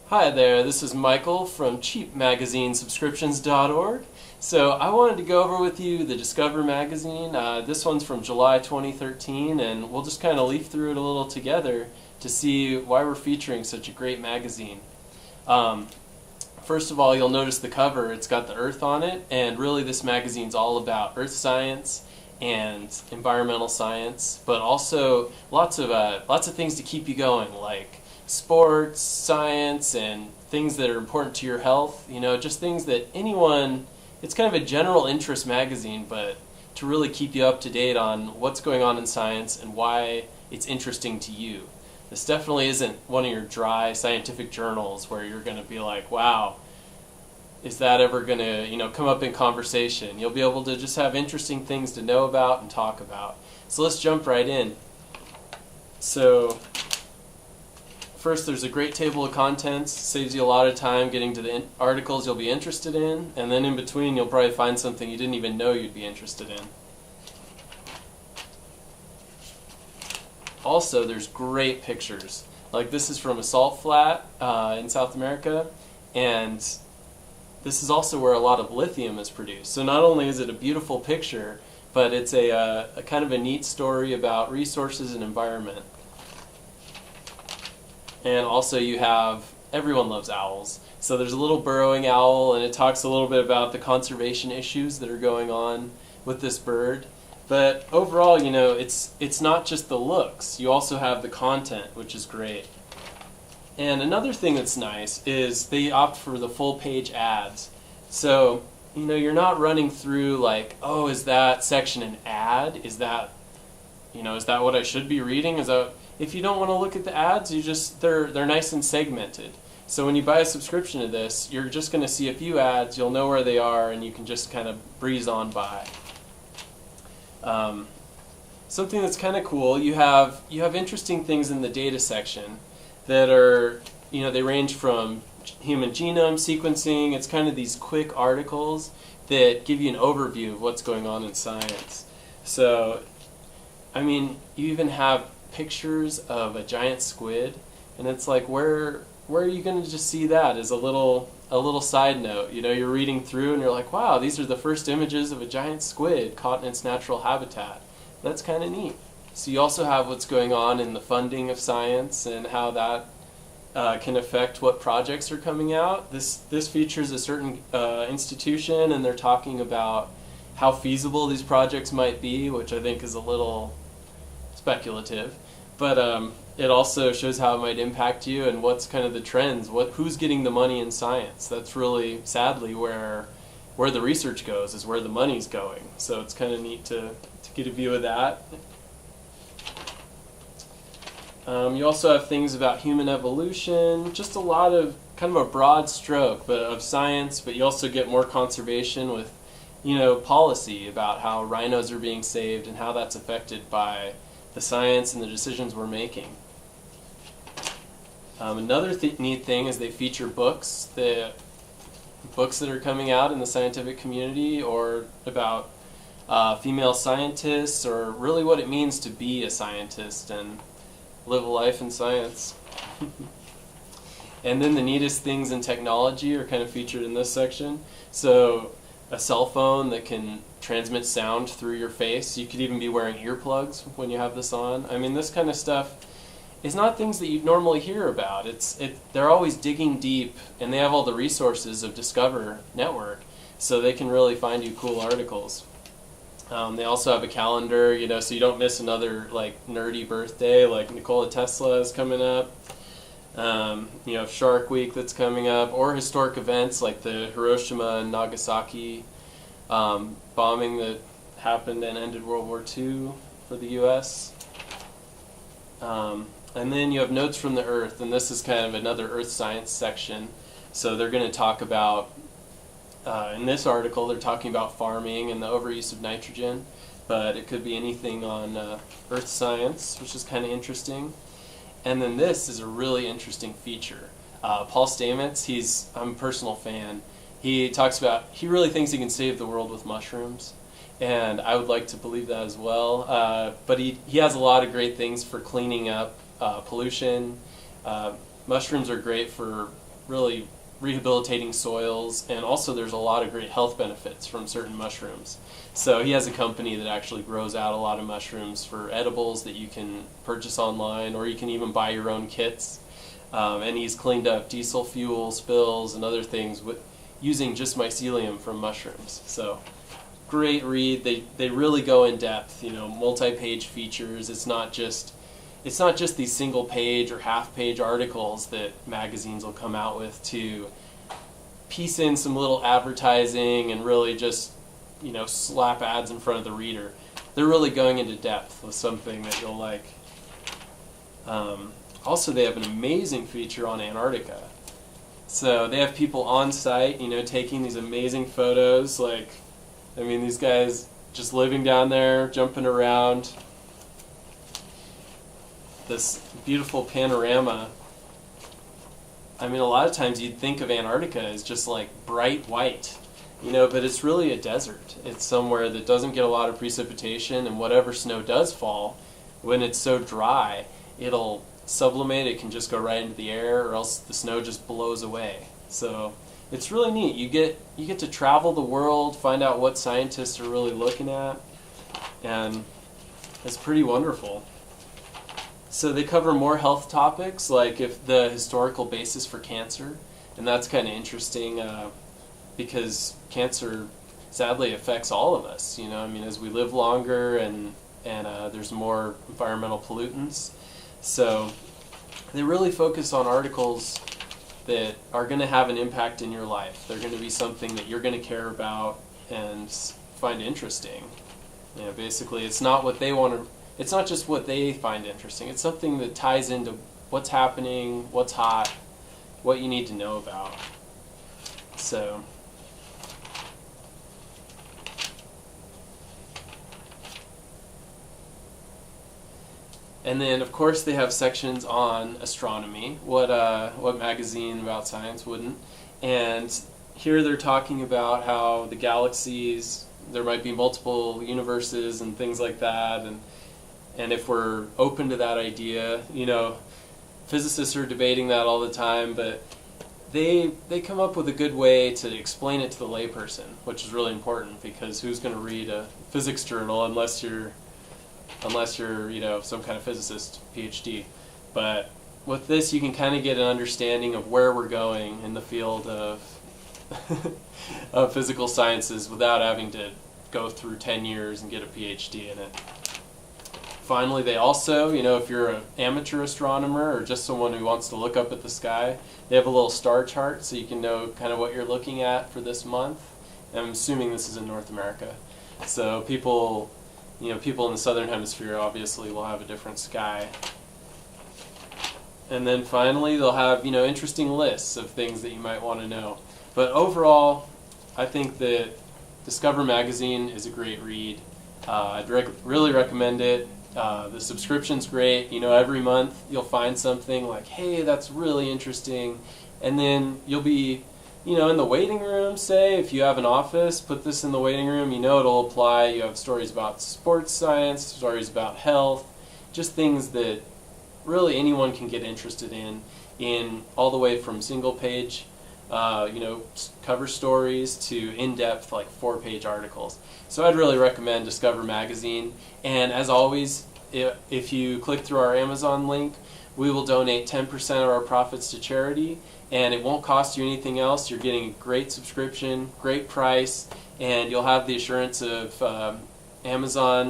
Hi there, this is Michael from cheapmagazinesubscriptions.org. So I wanted to go over with you the Discover magazine. This one's from July 2013, and we'll just kind of leaf through it a little together to see why we're featuring such a great magazine. First of all, you'll notice the cover. It's got the Earth on it, and really this magazine's all about Earth science and environmental science, but also lots of things to keep you going, like sports, science, and things that are important to your health. You know, just things that anyone. It's kind of a general interest magazine, but to really keep you up to date on what's going on in science and why it's interesting to you. This definitely isn't one of your dry scientific journals where you're going to be like, wow, is that ever going to, come up in conversation? You'll be able to just have interesting things to know about and talk about. So let's jump right in. So first, there's a great table of contents. Saves you a lot of time getting to the articles you'll be interested in, and then in between you'll probably find something you didn't even know you'd be interested in. Also, there's great pictures. Like this is from a salt flat in South America, and this is also where a lot of lithium is produced. So not only is it a beautiful picture, but it's a kind of a neat story about resources and environment. And also you have, everyone loves owls. So there's a little burrowing owl, and it talks a little bit about the conservation issues that are going on with this bird. But overall, it's not just the looks. You also have the content, which is great. And another thing that's nice is they opt for the full page ads. So, you're not running through like, oh, is that section an ad? Is that what I should be reading? If you don't want to look at the ads, they're nice and segmented. So when you buy a subscription to this, you're just going to see a few ads, you'll know where they are, and you can just kind of breeze on by. Something that's kind of cool, you have interesting things in the data section that are, they range from human genome sequencing. It's kind of these quick articles that give you an overview of what's going on in science. So, you even have pictures of a giant squid, and it's like, where are you going to just see that as a little side note? You're reading through and you're like, wow, these are the first images of a giant squid caught in its natural habitat. That's kind of neat. So you also have what's going on in the funding of science and how that can affect what projects are coming out. This features a certain institution, and they're talking about how feasible these projects might be, which I think is a little speculative, but it also shows how it might impact you and what's kind of the trends, who's getting the money in science. That's really, sadly, where the research goes, is where the money's going. So it's kind of neat to get a view of that. You also have things about human evolution, just a lot of kind of a broad stroke of science, but you also get more conservation with policy about how rhinos are being saved and how that's affected by the science and the decisions we're making. Another neat thing is they feature books that are coming out in the scientific community, or about female scientists, or really what it means to be a scientist and live a life in science. And then the neatest things in technology are kind of featured in this section. So a cell phone that can transmit sound through your face. You could even be wearing earplugs when you have this on. This kind of stuff is not things that you'd normally hear about. They're always digging deep, and they have all the resources of Discover Network, so they can really find you cool articles. They also have a calendar, so you don't miss another nerdy birthday, like Nikola Tesla is coming up. Shark Week that's coming up, or historic events like the Hiroshima and Nagasaki bombing that happened and ended World War II for the U.S. And then you have notes from the Earth, and this is kind of another Earth science section. So they're going to talk about, in this article, they're talking about farming and the overuse of nitrogen, but it could be anything on Earth science, which is kind of interesting. And then this is a really interesting feature. Paul Stamets, I'm a personal fan. He really thinks he can save the world with mushrooms, and I would like to believe that as well. But he has a lot of great things for cleaning up pollution. Mushrooms are great for really rehabilitating soils, and also there's a lot of great health benefits from certain mushrooms. So he has a company that actually grows out a lot of mushrooms for edibles that you can purchase online, or you can even buy your own kits. And he's cleaned up diesel fuel spills and other things using just mycelium from mushrooms. So great read. They really go in depth. Multi-page features. It's not just these single page or half page articles that magazines will come out with to piece in some little advertising and really just slap ads in front of the reader. They're really going into depth with something that you'll like. Also, they have an amazing feature on Antarctica. So they have people on site, taking these amazing photos. These guys just living down there, jumping around. This beautiful panorama. A lot of times you'd think of Antarctica as just like bright white, but it's really a desert. It's somewhere that doesn't get a lot of precipitation, and whatever snow does fall, when it's so dry, it'll sublimate. It can just go right into the air, or else the snow just blows away. So it's really neat. You get to travel the world, find out what scientists are really looking at, and it's pretty wonderful. So they cover more health topics, like if the historical basis for cancer, and that's kind of interesting because cancer sadly affects all of us. As we live longer and there's more environmental pollutants. So they really focus on articles that are going to have an impact in your life. They're going to be something that you're going to care about and find interesting. Basically, it's not what they want to. It's not just what they find interesting. It's something that ties into what's happening, what's hot, what you need to know about. So, and then of course they have sections on astronomy. What magazine about science wouldn't? And here they're talking about how the galaxies, there might be multiple universes and things like that, and if we're open to that idea, physicists are debating that all the time, but they come up with a good way to explain it to the layperson, which is really important, because who's going to read a physics journal unless you're some kind of physicist, PhD. But with this, you can kind of get an understanding of where we're going in the field of of physical sciences without having to go through 10 years and get a PhD in it. Finally, they also, if you're an amateur astronomer or just someone who wants to look up at the sky, they have a little star chart so you can know kind of what you're looking at for this month. And I'm assuming this is in North America. So people in the southern hemisphere obviously will have a different sky. And then finally, they'll have, interesting lists of things that you might want to know. But overall, I think that Discover Magazine is a great read. I'd really recommend it. The subscription's great. Every month you'll find something like, hey, that's really interesting. And then you'll be, in the waiting room, say, if you have an office, put this in the waiting room. It'll apply. You have stories about sports science, stories about health, just things that really anyone can get interested in all the way from single page, cover stories to in-depth, like 4-page articles. So I'd really recommend Discover Magazine. And as always, if you click through our Amazon link, we will donate 10% of our profits to charity, and it won't cost you anything else. You're getting a great subscription, great price, and you'll have the assurance of Amazon